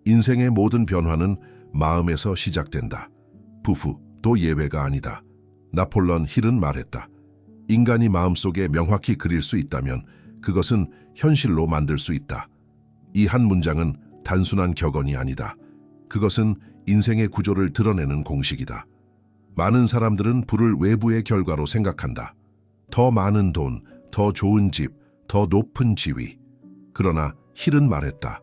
인생의 모든 변화는 마음에서 시작된다. 부부도 예외가 아니다. 나폴레옹 힐은 말했다. 인간이 마음속에 명확히 그릴 수 있다면 그것은 현실로 만들 수 있다. 이 한 문장은 단순한 격언이 아니다. 그것은 인생의 구조를 드러내는 공식이다. 많은 사람들은 부를 외부의 결과로 생각한다. 더 많은 돈, 더 좋은 집, 더 높은 지위. 그러나 힐은 말했다.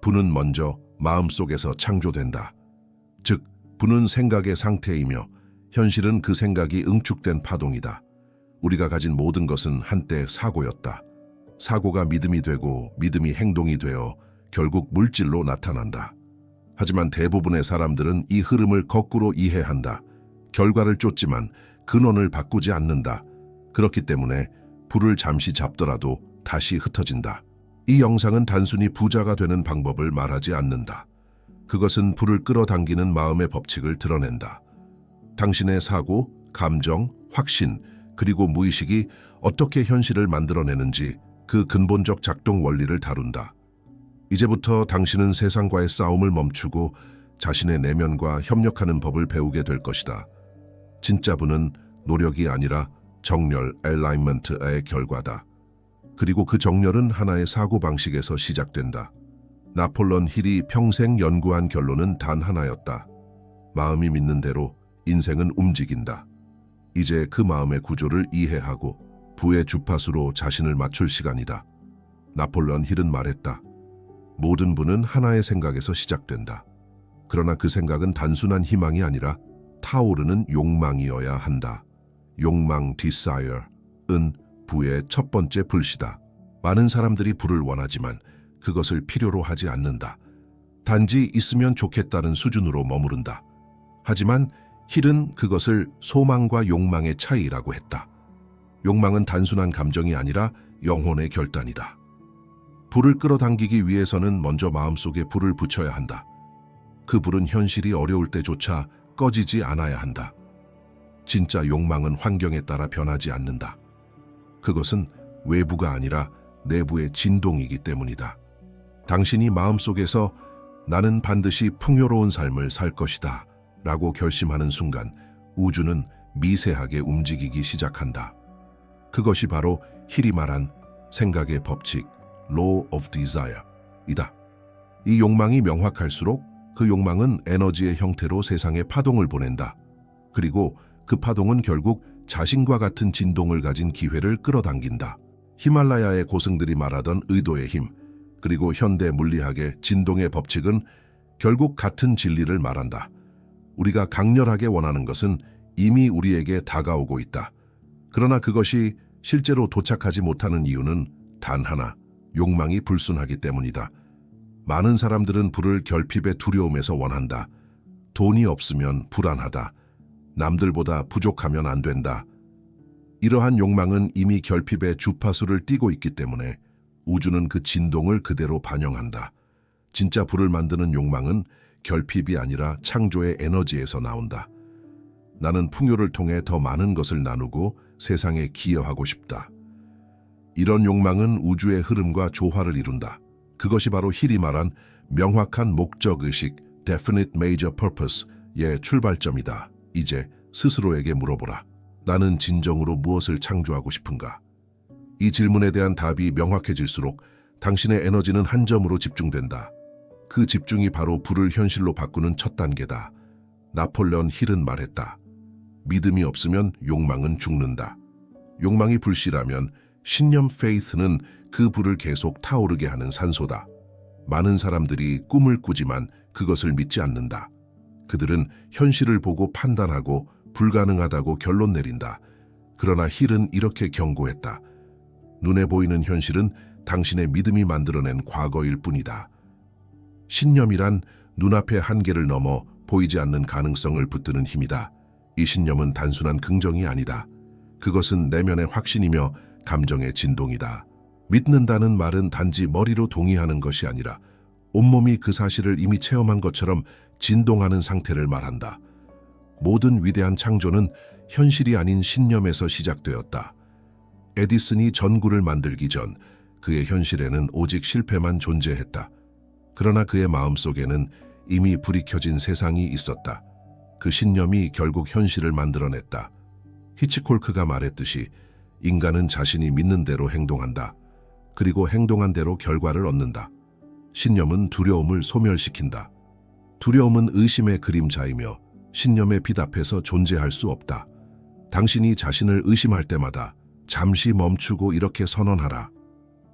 부는 먼저 마음속에서 창조된다. 즉, 부는 생각의 상태이며 현실은 그 생각이 응축된 파동이다. 우리가 가진 모든 것은 한때 사고였다. 사고가 믿음이 되고 믿음이 행동이 되어 결국 물질로 나타난다. 하지만 대부분의 사람들은 이 흐름을 거꾸로 이해한다. 결과를 쫓지만 근원을 바꾸지 않는다. 그렇기 때문에 부를 잠시 잡더라도 다시 흩어진다. 이 영상은 단순히 부자가 되는 방법을 말하지 않는다. 그것은 부를 끌어당기는 마음의 법칙을 드러낸다. 당신의 사고, 감정, 확신, 그리고 무의식이 어떻게 현실을 만들어내는지 그 근본적 작동 원리를 다룬다. 이제부터 당신은 세상과의 싸움을 멈추고 자신의 내면과 협력하는 법을 배우게 될 것이다. 진짜 부는 노력이 아니라 정렬, alignment의 결과다. 그리고 그 정렬은 하나의 사고방식에서 시작된다. 나폴레옹 힐이 평생 연구한 결론은 단 하나였다. 마음이 믿는 대로 인생은 움직인다. 이제 그 마음의 구조를 이해하고 부의 주파수로 자신을 맞출 시간이다. 나폴레옹 힐은 말했다. 모든 부는 하나의 생각에서 시작된다. 그러나 그 생각은 단순한 희망이 아니라 타오르는 욕망이어야 한다. 욕망, desire은 부의 첫 번째 불씨다. 많은 사람들이 부를 원하지만 그것을 필요로 하지 않는다. 단지 있으면 좋겠다는 수준으로 머무른다. 하지만 힐은 그것을 소망과 욕망의 차이라고 했다. 욕망은 단순한 감정이 아니라 영혼의 결단이다. 불을 끌어당기기 위해서는 먼저 마음속에 불을 붙여야 한다. 그 불은 현실이 어려울 때조차 꺼지지 않아야 한다. 진짜 욕망은 환경에 따라 변하지 않는다. 그것은 외부가 아니라 내부의 진동이기 때문이다. 당신이 마음속에서 나는 반드시 풍요로운 삶을 살 것이다 라고 결심하는 순간 우주는 미세하게 움직이기 시작한다. 그것이 바로 힐이 말한 생각의 법칙, Law of Desire이다. 이 욕망이 명확할수록 그 욕망은 에너지의 형태로 세상에 파동을 보낸다. 그리고 그 파동은 결국 자신과 같은 진동을 가진 기회를 끌어당긴다. 히말라야의 고승들이 말하던 의도의 힘, 그리고 현대 물리학의 진동의 법칙은 결국 같은 진리를 말한다. 우리가 강렬하게 원하는 것은 이미 우리에게 다가오고 있다. 그러나 그것이 실제로 도착하지 못하는 이유는 단 하나, 욕망이 불순하기 때문이다. 많은 사람들은 부를 결핍의 두려움에서 원한다. 돈이 없으면 불안하다. 남들보다 부족하면 안 된다. 이러한 욕망은 이미 결핍의 주파수를 띠고 있기 때문에 우주는 그 진동을 그대로 반영한다. 진짜 부를 만드는 욕망은 결핍이 아니라 창조의 에너지에서 나온다. 나는 풍요를 통해 더 많은 것을 나누고 세상에 기여하고 싶다. 이런 욕망은 우주의 흐름과 조화를 이룬다. 그것이 바로 힐이 말한 명확한 목적의식, definite major purpose의 출발점이다. 이제 스스로에게 물어보라. 나는 진정으로 무엇을 창조하고 싶은가? 이 질문에 대한 답이 명확해질수록 당신의 에너지는 한 점으로 집중된다. 그 집중이 바로 부를 현실로 바꾸는 첫 단계다. 나폴레옹 힐은 말했다. 믿음이 없으면 욕망은 죽는다. 욕망이 불씨라면 신념 faith는 그 불을 계속 타오르게 하는 산소다. 많은 사람들이 꿈을 꾸지만 그것을 믿지 않는다. 그들은 현실을 보고 판단하고 불가능하다고 결론 내린다. 그러나 힐은 이렇게 경고했다. 눈에 보이는 현실은 당신의 믿음이 만들어낸 과거일 뿐이다. 신념이란 눈앞의 한계를 넘어 보이지 않는 가능성을 붙드는 힘이다. 이 신념은 단순한 긍정이 아니다. 그것은 내면의 확신이며 감정의 진동이다. 믿는다는 말은 단지 머리로 동의하는 것이 아니라 온몸이 그 사실을 이미 체험한 것처럼 진동하는 상태를 말한다. 모든 위대한 창조는 현실이 아닌 신념에서 시작되었다. 에디슨이 전구를 만들기 전 그의 현실에는 오직 실패만 존재했다. 그러나 그의 마음속에는 이미 불이 켜진 세상이 있었다. 그 신념이 결국 현실을 만들어냈다. 히치콜크가 말했듯이 인간은 자신이 믿는 대로 행동한다. 그리고 행동한 대로 결과를 얻는다. 신념은 두려움을 소멸시킨다. 두려움은 의심의 그림자이며 신념의 빛 앞에서 존재할 수 없다. 당신이 자신을 의심할 때마다 잠시 멈추고 이렇게 선언하라.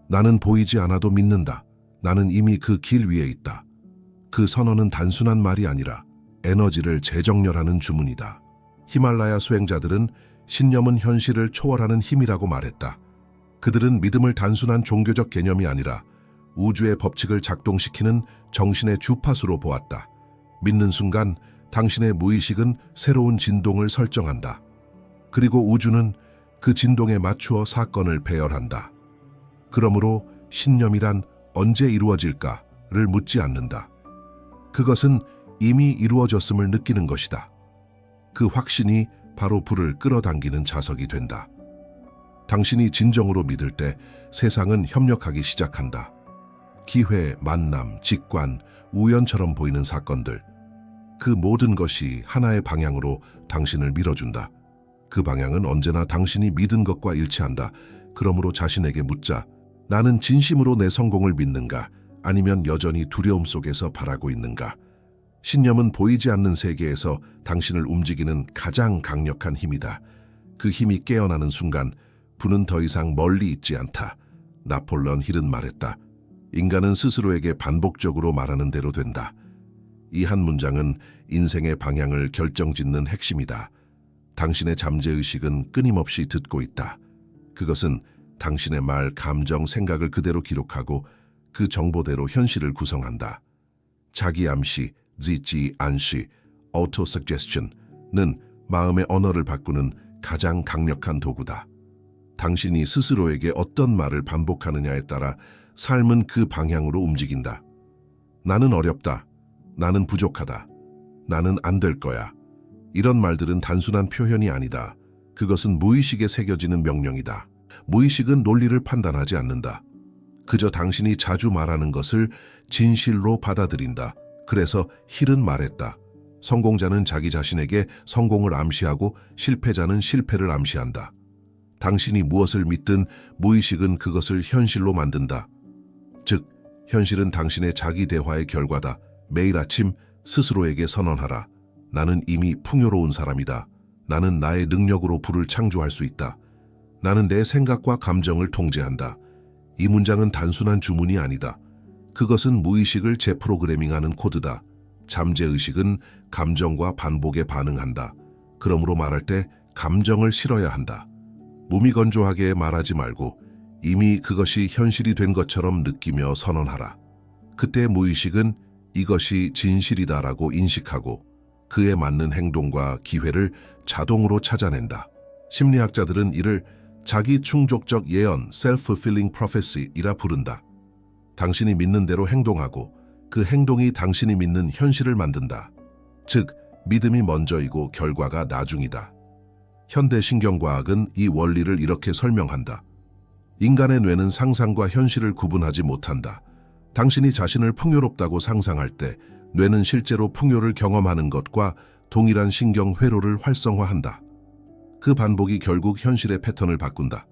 나는 보이지 않아도 믿는다. 나는 이미 그 길 위에 있다. 그 선언은 단순한 말이 아니라 에너지를 재정렬하는 주문이다. 히말라야 수행자들은 신념은 현실을 초월하는 힘이라고 말했다. 그들은 믿음을 단순한 종교적 개념이 아니라 우주의 법칙을 작동시키는 정신의 주파수로 보았다. 믿는 순간 당신의 무의식은 새로운 진동을 설정한다. 그리고 우주는 그 진동에 맞추어 사건을 배열한다. 그러므로 신념이란 언제 이루어질까를 묻지 않는다. 그것은 이미 이루어졌음을 느끼는 것이다. 그 확신이 바로 불을 끌어당기는 자석이 된다. 당신이 진정으로 믿을 때 세상은 협력하기 시작한다. 기회, 만남, 직관, 우연처럼 보이는 사건들, 그 모든 것이 하나의 방향으로 당신을 밀어준다. 그 방향은 언제나 당신이 믿은 것과 일치한다. 그러므로 자신에게 묻자. 나는 진심으로 내 성공을 믿는가? 아니면 여전히 두려움 속에서 바라고 있는가? 신념은 보이지 않는 세계에서 당신을 움직이는 가장 강력한 힘이다. 그 힘이 깨어나는 순간 불은 더 이상 멀리 있지 않다. 나폴레온 힐은 말했다. 인간은 스스로에게 반복적으로 말하는 대로 된다. 이 한 문장은 인생의 방향을 결정짓는 핵심이다. 당신의 잠재의식은 끊임없이 듣고 있다. 그것은 당신의 말, 감정, 생각을 그대로 기록하고 그 정보대로 현실을 구성한다. 자기 암시, 지지 안시, auto suggestion는 마음의 언어를 바꾸는 가장 강력한 도구다. 당신이 스스로에게 어떤 말을 반복하느냐에 따라 삶은 그 방향으로 움직인다. 나는 어렵다. 나는 부족하다. 나는 안 될 거야. 이런 말들은 단순한 표현이 아니다. 그것은 무의식에 새겨지는 명령이다. 무의식은 논리를 판단하지 않는다. 그저 당신이 자주 말하는 것을 진실로 받아들인다. 그래서 힐은 말했다. 성공자는 자기 자신에게 성공을 암시하고 실패자는 실패를 암시한다. 당신이 무엇을 믿든 무의식은 그것을 현실로 만든다. 즉, 현실은 당신의 자기 대화의 결과다. 매일 아침 스스로에게 선언하라. 나는 이미 풍요로운 사람이다. 나는 나의 능력으로 불을 창조할 수 있다. 나는 내 생각과 감정을 통제한다. 이 문장은 단순한 주문이 아니다. 그것은 무의식을 재프로그래밍하는 코드다. 잠재의식은 감정과 반복에 반응한다. 그러므로 말할 때 감정을 실어야 한다. 무미건조하게 말하지 말고 이미 그것이 현실이 된 것처럼 느끼며 선언하라. 그때 무의식은 이것이 진실이다라고 인식하고 그에 맞는 행동과 기회를 자동으로 찾아낸다. 심리학자들은 이를 자기 충족적 예언, self-fulfilling prophecy이라 부른다. 당신이 믿는 대로 행동하고 그 행동이 당신이 믿는 현실을 만든다. 즉, 믿음이 먼저이고 결과가 나중이다. 현대 신경과학은 이 원리를 이렇게 설명한다. 인간의 뇌는 상상과 현실을 구분하지 못한다. 당신이 자신을 풍요롭다고 상상할 때 뇌는 실제로 풍요를 경험하는 것과 동일한 신경 회로를 활성화한다. 그 반복이 결국 현실의 패턴을 바꾼다.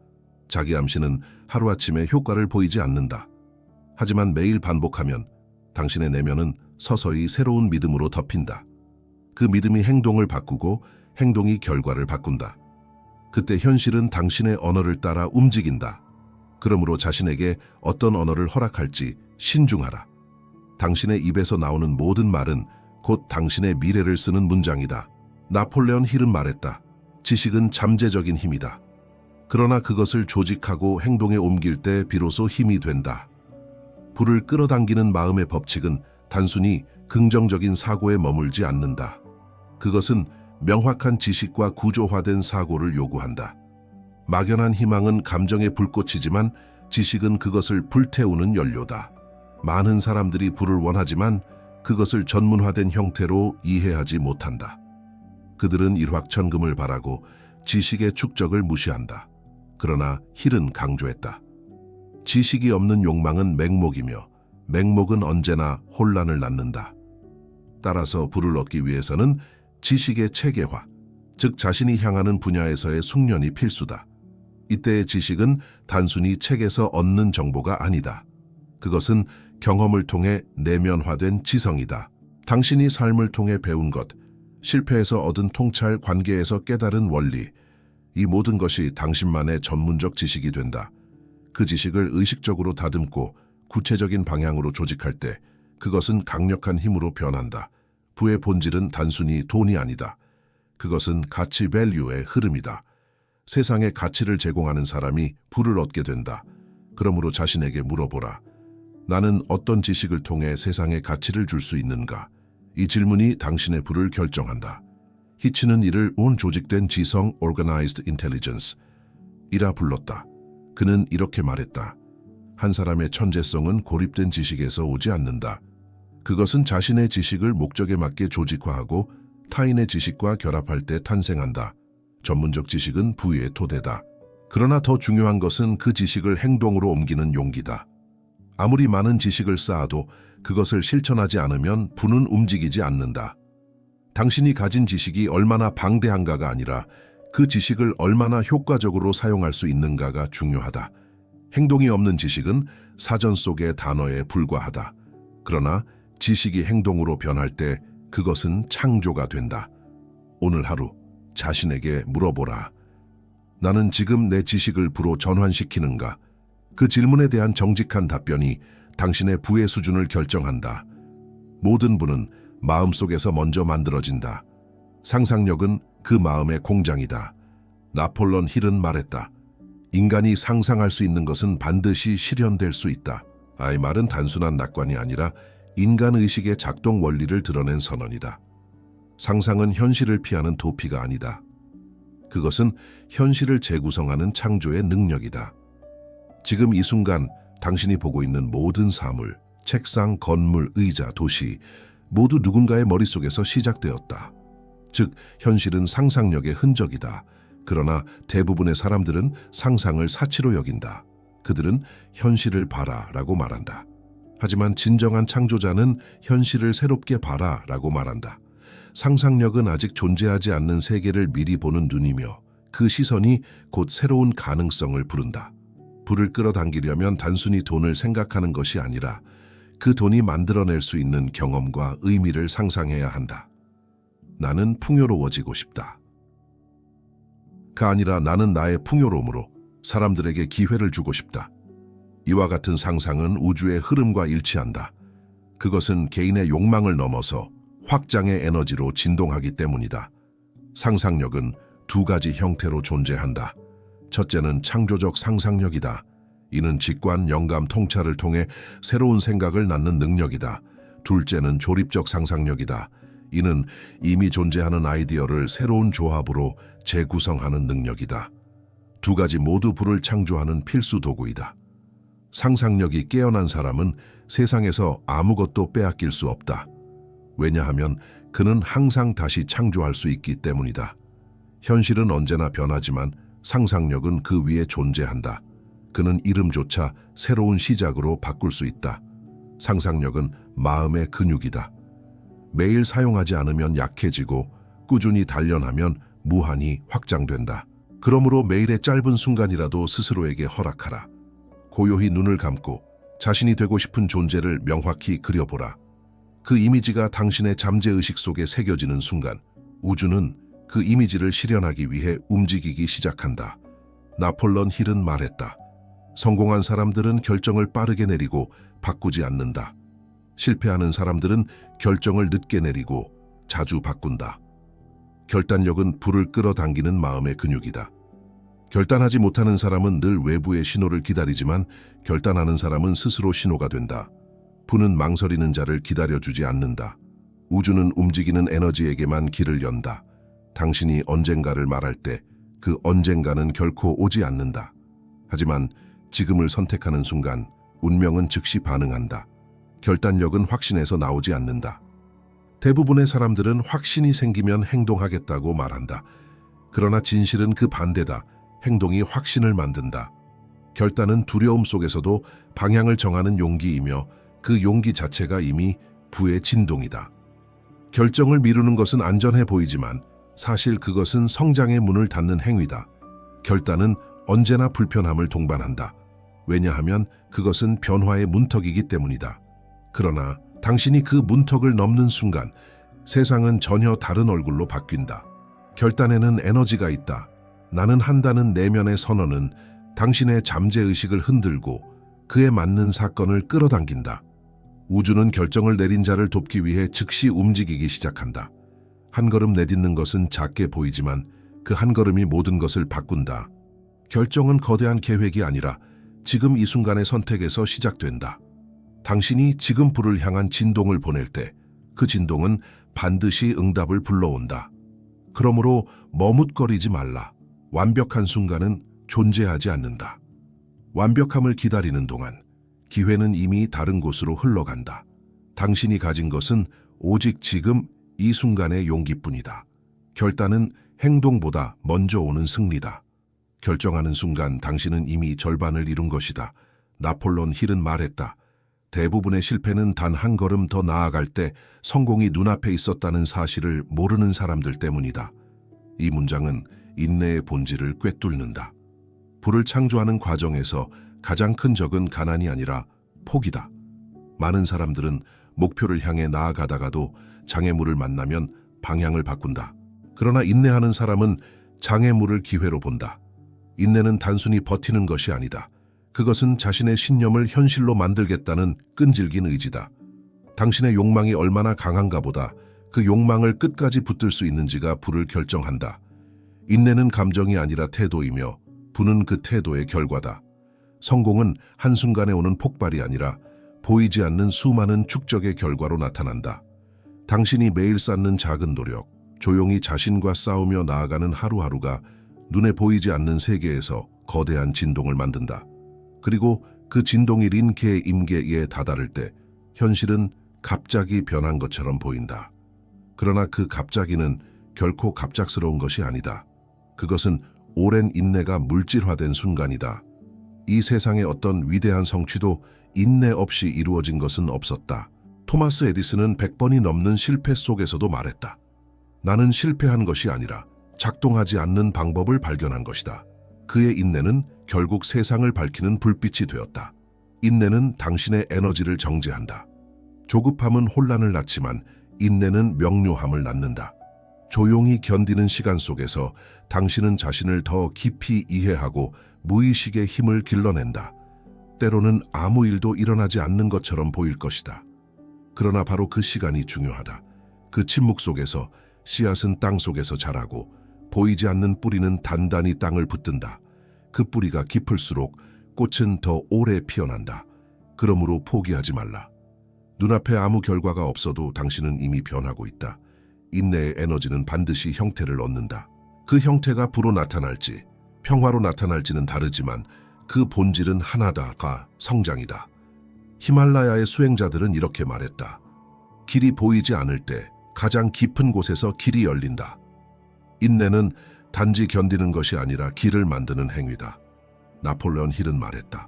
자기 암시는 하루아침에 효과를 보이지 않는다. 하지만 매일 반복하면 당신의 내면은 서서히 새로운 믿음으로 덮인다. 그 믿음이 행동을 바꾸고 행동이 결과를 바꾼다. 그때 현실은 당신의 언어를 따라 움직인다. 그러므로 자신에게 어떤 언어를 허락할지 신중하라. 당신의 입에서 나오는 모든 말은 곧 당신의 미래를 쓰는 문장이다. 나폴레온 힐은 말했다. 지식은 잠재적인 힘이다. 그러나 그것을 조직하고 행동에 옮길 때 비로소 힘이 된다. 불을 끌어당기는 마음의 법칙은 단순히 긍정적인 사고에 머물지 않는다. 그것은 명확한 지식과 구조화된 사고를 요구한다. 막연한 희망은 감정의 불꽃이지만 지식은 그것을 불태우는 연료다. 많은 사람들이 불을 원하지만 그것을 전문화된 형태로 이해하지 못한다. 그들은 일확천금을 바라고 지식의 축적을 무시한다. 그러나 힐은 강조했다. 지식이 없는 욕망은 맹목이며 맹목은 언제나 혼란을 낳는다. 따라서 부를 얻기 위해서는 지식의 체계화, 즉 자신이 향하는 분야에서의 숙련이 필수다. 이때의 지식은 단순히 책에서 얻는 정보가 아니다. 그것은 경험을 통해 내면화된 지성이다. 당신이 삶을 통해 배운 것, 실패에서 얻은 통찰, 관계에서 깨달은 원리, 이 모든 것이 당신만의 전문적 지식이 된다. 그 지식을 의식적으로 다듬고 구체적인 방향으로 조직할 때 그것은 강력한 힘으로 변한다. 부의 본질은 단순히 돈이 아니다. 그것은 가치 밸류의 흐름이다. 세상에 가치를 제공하는 사람이 부를 얻게 된다. 그러므로 자신에게 물어보라. 나는 어떤 지식을 통해 세상에 가치를 줄 수 있는가? 이 질문이 당신의 부를 결정한다. 히치는 이를 온 조직된 지성 (organized intelligence) 이라 불렀다. 그는 이렇게 말했다. 한 사람의 천재성은 고립된 지식에서 오지 않는다. 그것은 자신의 지식을 목적에 맞게 조직화하고 타인의 지식과 결합할 때 탄생한다. 전문적 지식은 부의 토대다. 그러나 더 중요한 것은 그 지식을 행동으로 옮기는 용기다. 아무리 많은 지식을 쌓아도 그것을 실천하지 않으면 부는 움직이지 않는다. 당신이 가진 지식이 얼마나 방대한가가 아니라 그 지식을 얼마나 효과적으로 사용할 수 있는가가 중요하다. 행동이 없는 지식은 사전 속의 단어에 불과하다. 그러나 지식이 행동으로 변할 때 그것은 창조가 된다. 오늘 하루 자신에게 물어보라. 나는 지금 내 지식을 부로 전환시키는가? 그 질문에 대한 정직한 답변이 당신의 부의 수준을 결정한다. 모든 부는 마음속에서 먼저 만들어진다. 상상력은 그 마음의 공장이다. 나폴레옹 힐은 말했다. 인간이 상상할 수 있는 것은 반드시 실현될 수 있다. 이 말은 단순한 낙관이 아니라 인간의식의 작동 원리를 드러낸 선언이다. 상상은 현실을 피하는 도피가 아니다. 그것은 현실을 재구성하는 창조의 능력이다. 지금 이 순간 당신이 보고 있는 모든 사물, 책상, 건물, 의자, 도시 모두 누군가의 머릿속에서 시작되었다. 즉, 현실은 상상력의 흔적이다. 그러나 대부분의 사람들은 상상을 사치로 여긴다. 그들은 현실을 봐라 라고 말한다. 하지만 진정한 창조자는 현실을 새롭게 봐라 라고 말한다. 상상력은 아직 존재하지 않는 세계를 미리 보는 눈이며 그 시선이 곧 새로운 가능성을 부른다. 부를 끌어당기려면 단순히 돈을 생각하는 것이 아니라 그 돈이 만들어낼 수 있는 경험과 의미를 상상해야 한다. 나는 풍요로워지고 싶다. 가 아니라 나는 나의 풍요로움으로 사람들에게 기회를 주고 싶다. 이와 같은 상상은 우주의 흐름과 일치한다. 그것은 개인의 욕망을 넘어서 확장의 에너지로 진동하기 때문이다. 상상력은 두 가지 형태로 존재한다. 첫째는 창조적 상상력이다. 이는 직관, 영감, 통찰을 통해 새로운 생각을 낳는 능력이다. 둘째는 조립적 상상력이다. 이는 이미 존재하는 아이디어를 새로운 조합으로 재구성하는 능력이다. 두 가지 모두 부를 창조하는 필수 도구이다. 상상력이 깨어난 사람은 세상에서 아무것도 빼앗길 수 없다. 왜냐하면 그는 항상 다시 창조할 수 있기 때문이다. 현실은 언제나 변하지만 상상력은 그 위에 존재한다. 그는 이름조차 새로운 시작으로 바꿀 수 있다. 상상력은 마음의 근육이다. 매일 사용하지 않으면 약해지고 꾸준히 단련하면 무한히 확장된다. 그러므로 매일의 짧은 순간이라도 스스로에게 허락하라. 고요히 눈을 감고 자신이 되고 싶은 존재를 명확히 그려보라. 그 이미지가 당신의 잠재의식 속에 새겨지는 순간 우주는 그 이미지를 실현하기 위해 움직이기 시작한다. 나폴레옹 힐은 말했다. 성공한 사람들은 결정을 빠르게 내리고 바꾸지 않는다. 실패하는 사람들은 결정을 늦게 내리고 자주 바꾼다. 결단력은 불을 끌어당기는 마음의 근육이다. 결단하지 못하는 사람은 늘 외부의 신호를 기다리지만 결단하는 사람은 스스로 신호가 된다. 부는 망설이는 자를 기다려주지 않는다. 우주는 움직이는 에너지에게만 길을 연다. 당신이 언젠가를 말할 때 그 언젠가는 결코 오지 않는다. 하지만 지금을 선택하는 순간 운명은 즉시 반응한다. 결단력은 확신에서 나오지 않는다. 대부분의 사람들은 확신이 생기면 행동하겠다고 말한다. 그러나 진실은 그 반대다. 행동이 확신을 만든다. 결단은 두려움 속에서도 방향을 정하는 용기이며 그 용기 자체가 이미 부의 진동이다. 결정을 미루는 것은 안전해 보이지만 사실 그것은 성장의 문을 닫는 행위다. 결단은 언제나 불편함을 동반한다. 왜냐하면 그것은 변화의 문턱이기 때문이다. 그러나 당신이 그 문턱을 넘는 순간 세상은 전혀 다른 얼굴로 바뀐다. 결단에는 에너지가 있다. 나는 한다는 내면의 선언은 당신의 잠재의식을 흔들고 그에 맞는 사건을 끌어당긴다. 우주는 결정을 내린 자를 돕기 위해 즉시 움직이기 시작한다. 한 걸음 내딛는 것은 작게 보이지만 그 한 걸음이 모든 것을 바꾼다. 결정은 거대한 계획이 아니라 지금 이 순간의 선택에서 시작된다. 당신이 지금 불을 향한 진동을 보낼 때 그 진동은 반드시 응답을 불러온다. 그러므로 머뭇거리지 말라. 완벽한 순간은 존재하지 않는다. 완벽함을 기다리는 동안 기회는 이미 다른 곳으로 흘러간다. 당신이 가진 것은 오직 지금 이 순간의 용기뿐이다. 결단은 행동보다 먼저 오는 승리다. 결정하는 순간 당신은 이미 절반을 이룬 것이다. 나폴레옹 힐은 말했다. 대부분의 실패는 단 한 걸음 더 나아갈 때 성공이 눈앞에 있었다는 사실을 모르는 사람들 때문이다. 이 문장은 인내의 본질을 꿰뚫는다. 불을 창조하는 과정에서 가장 큰 적은 가난이 아니라 포기다. 많은 사람들은 목표를 향해 나아가다가도 장애물을 만나면 방향을 바꾼다. 그러나 인내하는 사람은 장애물을 기회로 본다. 인내는 단순히 버티는 것이 아니다. 그것은 자신의 신념을 현실로 만들겠다는 끈질긴 의지다. 당신의 욕망이 얼마나 강한가 보다 그 욕망을 끝까지 붙들 수 있는지가 불을 결정한다. 인내는 감정이 아니라 태도이며 부는 그 태도의 결과다. 성공은 한순간에 오는 폭발이 아니라 보이지 않는 수많은 축적의 결과로 나타난다. 당신이 매일 쌓는 작은 노력, 조용히 자신과 싸우며 나아가는 하루하루가 눈에 보이지 않는 세계에서 거대한 진동을 만든다. 그리고 그 진동이 린케의 임계에 다다를 때 현실은 갑자기 변한 것처럼 보인다. 그러나 그 갑자기는 결코 갑작스러운 것이 아니다. 그것은 오랜 인내가 물질화된 순간이다. 이 세상의 어떤 위대한 성취도 인내 없이 이루어진 것은 없었다. 토마스 에디슨은 100번이 넘는 실패 속에서도 말했다. 나는 실패한 것이 아니라 작동하지 않는 방법을 발견한 것이다. 그의 인내는 결국 세상을 밝히는 불빛이 되었다. 인내는 당신의 에너지를 정제한다. 조급함은 혼란을 낳지만 인내는 명료함을 낳는다. 조용히 견디는 시간 속에서 당신은 자신을 더 깊이 이해하고 무의식의 힘을 길러낸다. 때로는 아무 일도 일어나지 않는 것처럼 보일 것이다. 그러나 바로 그 시간이 중요하다. 그 침묵 속에서 씨앗은 땅 속에서 자라고 보이지 않는 뿌리는 단단히 땅을 붙든다. 그 뿌리가 깊을수록 꽃은 더 오래 피어난다. 그러므로 포기하지 말라. 눈앞에 아무 결과가 없어도 당신은 이미 변하고 있다. 인내의 에너지는 반드시 형태를 얻는다. 그 형태가 부로 나타날지 평화로 나타날지는 다르지만 그 본질은 하나다가 성장이다. 히말라야의 수행자들은 이렇게 말했다. 길이 보이지 않을 때 가장 깊은 곳에서 길이 열린다. 인내는 단지 견디는 것이 아니라 길을 만드는 행위다. 나폴레옹 힐은 말했다.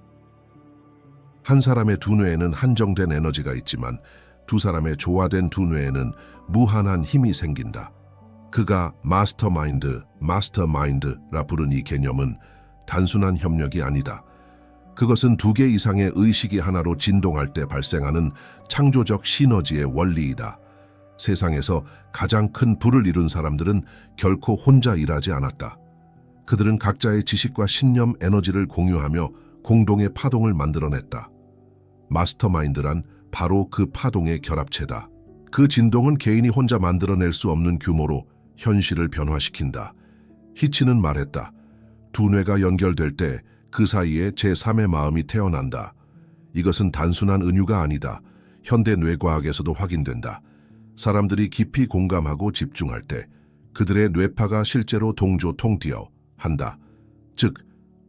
한 사람의 두뇌에는 한정된 에너지가 있지만 두 사람의 조화된 두뇌에는 무한한 힘이 생긴다. 그가 마스터마인드라 부른 이 개념은 단순한 협력이 아니다. 그것은 두 개 이상의 의식이 하나로 진동할 때 발생하는 창조적 시너지의 원리이다. 세상에서 가장 큰 부를 이룬 사람들은 결코 혼자 일하지 않았다. 그들은 각자의 지식과 신념, 에너지를 공유하며 공동의 파동을 만들어냈다. 마스터마인드란 바로 그 파동의 결합체다. 그 진동은 개인이 혼자 만들어낼 수 없는 규모로 현실을 변화시킨다. 히치는 말했다. 두뇌가 연결될 때 그 사이에 제3의 마음이 태어난다. 이것은 단순한 은유가 아니다. 현대 뇌과학에서도 확인된다. 사람들이 깊이 공감하고 집중할 때 그들의 뇌파가 실제로 동조통디어 한다. 즉,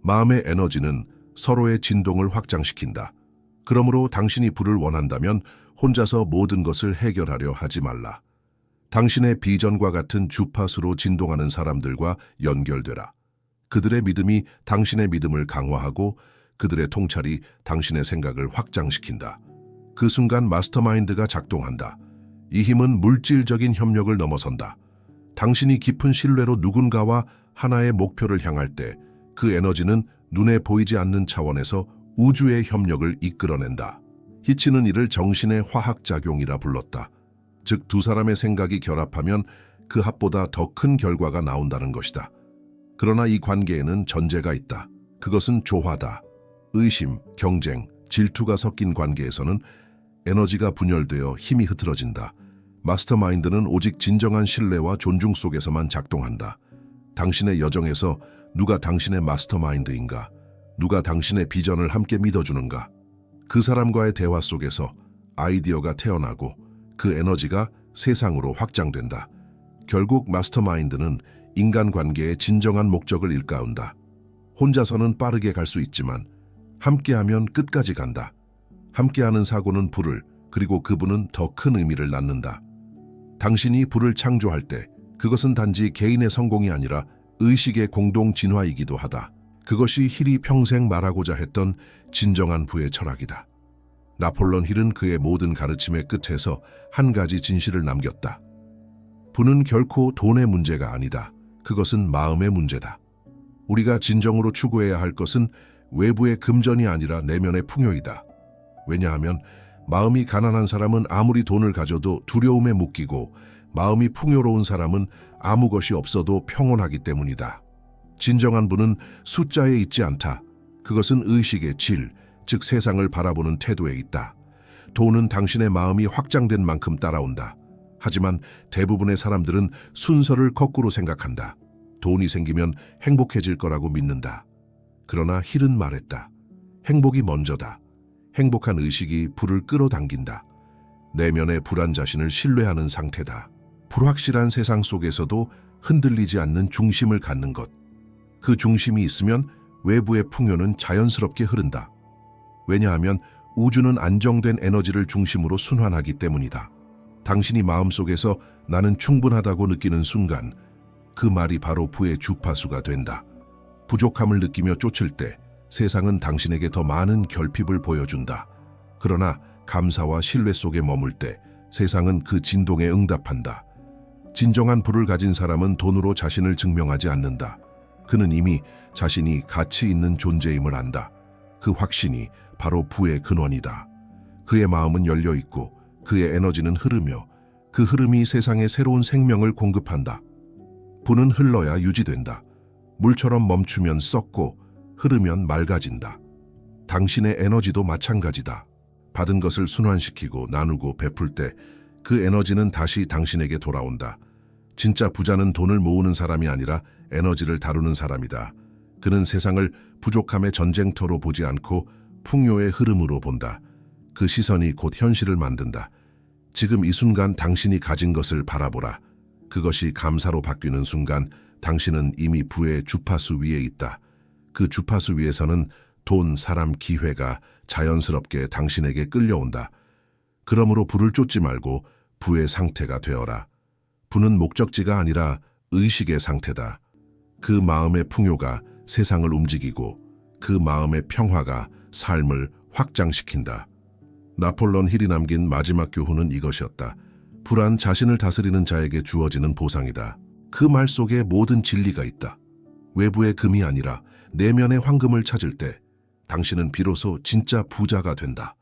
마음의 에너지는 서로의 진동을 확장시킨다. 그러므로 당신이 불을 원한다면 혼자서 모든 것을 해결하려 하지 말라. 당신의 비전과 같은 주파수로 진동하는 사람들과 연결되라. 그들의 믿음이 당신의 믿음을 강화하고 그들의 통찰이 당신의 생각을 확장시킨다. 그 순간 마스터마인드가 작동한다. 이 힘은 물질적인 협력을 넘어선다. 당신이 깊은 신뢰로 누군가와 하나의 목표를 향할 때 그 에너지는 눈에 보이지 않는 차원에서 우주의 협력을 이끌어낸다. 히치는 이를 정신의 화학작용이라 불렀다. 즉, 두 사람의 생각이 결합하면 그 합보다 더 큰 결과가 나온다는 것이다. 그러나 이 관계에는 전제가 있다. 그것은 조화다. 의심, 경쟁, 질투가 섞인 관계에서는 에너지가 분열되어 힘이 흐트러진다. 마스터마인드는 오직 진정한 신뢰와 존중 속에서만 작동한다. 당신의 여정에서 누가 당신의 마스터마인드인가? 누가 당신의 비전을 함께 믿어주는가? 그 사람과의 대화 속에서 아이디어가 태어나고 그 에너지가 세상으로 확장된다. 결국 마스터마인드는 인간관계의 진정한 목적을 일깨운다. 혼자서는 빠르게 갈 수 있지만 함께하면 끝까지 간다. 함께하는 사고는 불을, 그리고 그 불은 더 큰 의미를 낳는다. 당신이 불을 창조할 때 그것은 단지 개인의 성공이 아니라 의식의 공동 진화이기도 하다. 그것이 힐이 평생 말하고자 했던 진정한 부의 철학이다. 나폴레옹 힐은 그의 모든 가르침의 끝에서 한 가지 진실을 남겼다. 부는 결코 돈의 문제가 아니다. 그것은 마음의 문제다. 우리가 진정으로 추구해야 할 것은 외부의 금전이 아니라 내면의 풍요이다. 왜냐하면 마음이 가난한 사람은 아무리 돈을 가져도 두려움에 묶이고 마음이 풍요로운 사람은 아무 것이 없어도 평온하기 때문이다. 진정한 부는 숫자에 있지 않다. 그것은 의식의 질, 즉 세상을 바라보는 태도에 있다. 돈은 당신의 마음이 확장된 만큼 따라온다. 하지만 대부분의 사람들은 순서를 거꾸로 생각한다. 돈이 생기면 행복해질 거라고 믿는다. 그러나 힐은 말했다. 행복이 먼저다. 행복한 의식이 불을 끌어당긴다. 내면의 불안 자신을 신뢰하는 상태다. 불확실한 세상 속에서도 흔들리지 않는 중심을 갖는 것. 그 중심이 있으면 외부의 풍요는 자연스럽게 흐른다. 왜냐하면 우주는 안정된 에너지를 중심으로 순환하기 때문이다. 당신이 마음속에서 나는 충분하다고 느끼는 순간 그 말이 바로 부의 주파수가 된다. 부족함을 느끼며 쫓을 때 세상은 당신에게 더 많은 결핍을 보여준다. 그러나 감사와 신뢰 속에 머물 때 세상은 그 진동에 응답한다. 진정한 부를 가진 사람은 돈으로 자신을 증명하지 않는다. 그는 이미 자신이 가치 있는 존재임을 안다. 그 확신이 바로 부의 근원이다. 그의 마음은 열려 있고 그의 에너지는 흐르며 그 흐름이 세상에 새로운 생명을 공급한다. 부는 흘러야 유지된다. 물처럼 멈추면 썩고 흐르면 맑아진다. 당신의 에너지도 마찬가지다. 받은 것을 순환시키고 나누고 베풀 때 그 에너지는 다시 당신에게 돌아온다. 진짜 부자는 돈을 모으는 사람이 아니라 에너지를 다루는 사람이다. 그는 세상을 부족함의 전쟁터로 보지 않고 풍요의 흐름으로 본다. 그 시선이 곧 현실을 만든다. 지금 이 순간 당신이 가진 것을 바라보라. 그것이 감사로 바뀌는 순간 당신은 이미 부의 주파수 위에 있다. 그 주파수 위에서는 돈, 사람, 기회가 자연스럽게 당신에게 끌려온다. 그러므로 부를 쫓지 말고 부의 상태가 되어라. 부는 목적지가 아니라 의식의 상태다. 그 마음의 풍요가 세상을 움직이고 그 마음의 평화가 삶을 확장시킨다. 나폴레옹 힐이 남긴 마지막 교훈은 이것이었다. 불안 자신을 다스리는 자에게 주어지는 보상이다. 그 말 속에 모든 진리가 있다. 외부의 금이 아니라 내면의 황금을 찾을 때 당신은 비로소 진짜 부자가 된다.